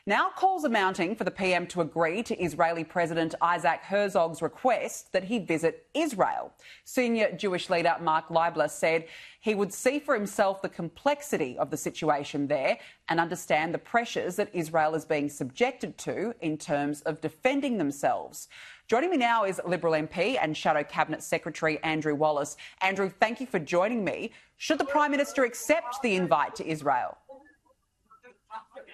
Now calls are mounting for the PM to agree to Israeli President Isaac Herzog's request that he visit Israel. Senior Jewish leader Mark Leibler said he would see for himself the complexity of the situation there and understand the pressures that Israel is being subjected to in terms of defending themselves. Joining me now is Liberal MP and Shadow Cabinet Secretary Andrew Wallace. Andrew, thank you for joining me. Should the Prime Minister accept the invite to Israel?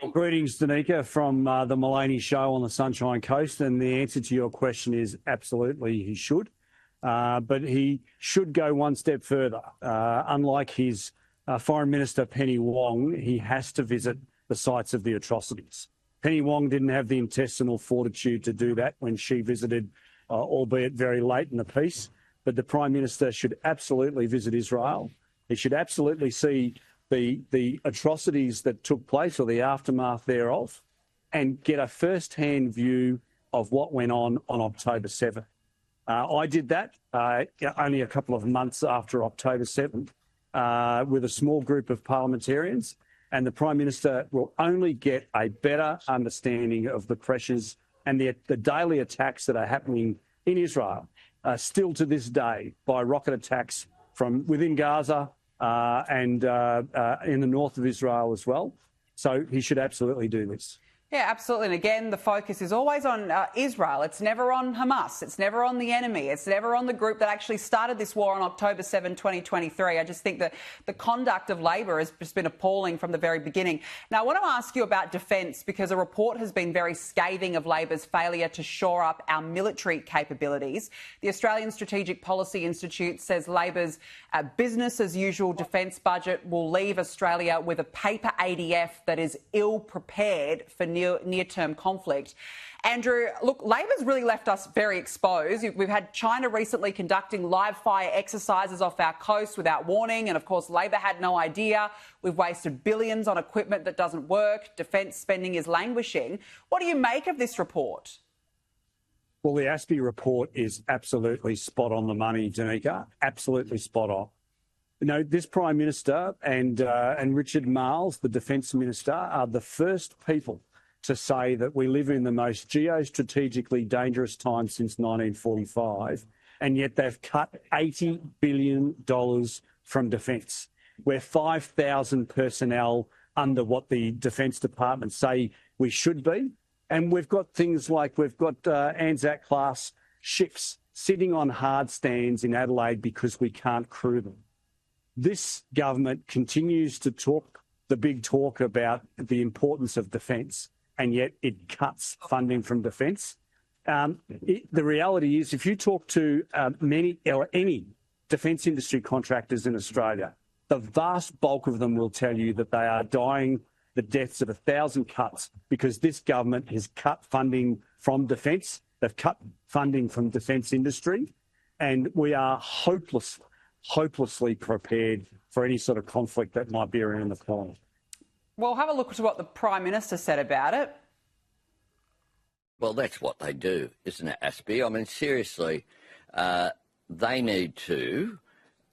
Well, greetings, Danica, from the Mullaney Show on the Sunshine Coast. And the answer to your question is absolutely he should. But he should go one step further. Unlike his Foreign Minister, Penny Wong, he has to visit the sites of the atrocities. Penny Wong didn't have the intestinal fortitude to do that when she visited, albeit very late in the piece. But the Prime Minister should absolutely visit Israel. He should absolutely see the atrocities that took place or the aftermath thereof and get a first-hand view of what went on October 7th. I did that only a couple of months after October 7th with a small group of parliamentarians, and the Prime Minister will only get a better understanding of the pressures and the daily attacks that are happening in Israel, still to this day, by rocket attacks from within Gaza, and in the north of Israel as well. So he should absolutely do this. Yeah, absolutely. And again, the focus is always on Israel. It's never on Hamas. It's never on the enemy. It's never on the group that actually started this war on October 7, 2023. I just think that the conduct of Labor has just been appalling from the very beginning. Now, I want to ask you about defence, because a report has been very scathing of Labor's failure to shore up our military capabilities. The Australian Strategic Policy Institute says Labor's business-as-usual defence budget will leave Australia with a paper ADF that is ill-prepared for near-term conflict. Andrew, look, Labor's really left us very exposed. We've had China recently conducting live-fire exercises off our coast without warning, and of course Labor had no idea. We've wasted billions on equipment that doesn't work. Defence spending is languishing. What do you make of this report? Well, the ASPI report is absolutely spot on the money, Danica, absolutely spot on. You know, this Prime Minister and Richard Marles, the Defence Minister, are the first people to say that we live in the most geostrategically dangerous time since 1945, and yet they've cut $80 billion from defence. We're 5,000 personnel under what the Defence Department say we should be. And we've got things like Anzac-class ships sitting on hard stands in Adelaide because we can't crew them. This government continues to talk the big talk about the importance of defence, and yet it cuts funding from defence. The reality is, if you talk to any defence industry contractors in Australia, the vast bulk of them will tell you that they are dying the deaths of 1,000 cuts because this government has cut funding from defence. They've cut funding from defence industry, and we are hopelessly prepared for any sort of conflict that might be around the corner. Well, have a look at what the Prime Minister said about it. Well, that's what they do, isn't it, ASPI? I mean, seriously, they need to,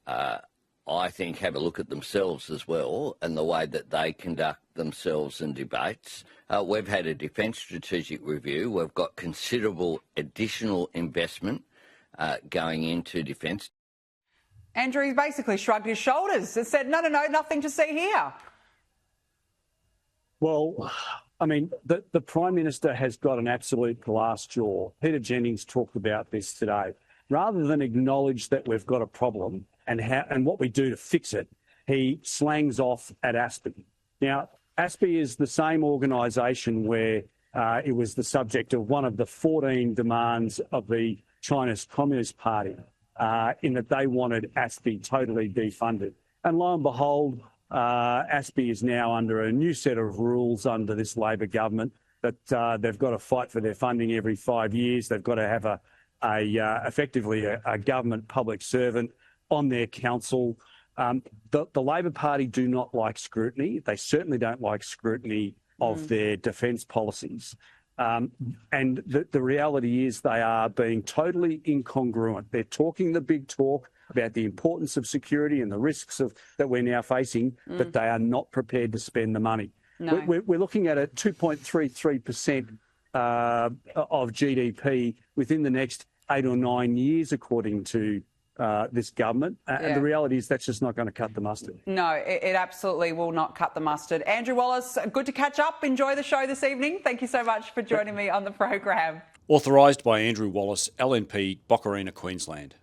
I think, have a look at themselves as well and the way that they conduct themselves in debates. We've had a defence strategic review. We've got considerable additional investment going into defence. Andrew, he basically shrugged his shoulders and said, no, nothing to see here. Well, I mean, the Prime Minister has got an absolute glass jaw. Peter Jennings talked about this today. Rather than acknowledge that we've got a problem and what we do to fix it, he slangs off at ASPI. Now, ASPI is the same organisation where it was the subject of one of the 14 demands of the China's Communist Party, in that they wanted ASPI totally defunded. And lo and behold, ASPI is now under a new set of rules under this Labor government that they've got to fight for their funding every 5 years. They've got to have effectively a government public servant on their council. The Labor Party do not like scrutiny. They certainly don't like scrutiny of their defence policies. And the reality is they are being totally incongruent. They're talking the big talk about the importance of security and the risks that we're now facing, but they are not prepared to spend the money. No. We're looking at a 2.33% of GDP within the next 8 or 9 years, according to this government. And the reality is that's just not going to cut the mustard. No, it absolutely will not cut the mustard. Andrew Wallace, good to catch up. Enjoy the show this evening. Thank you so much for joining me on the program. Authorised by Andrew Wallace, LNP, Boccarina, Queensland.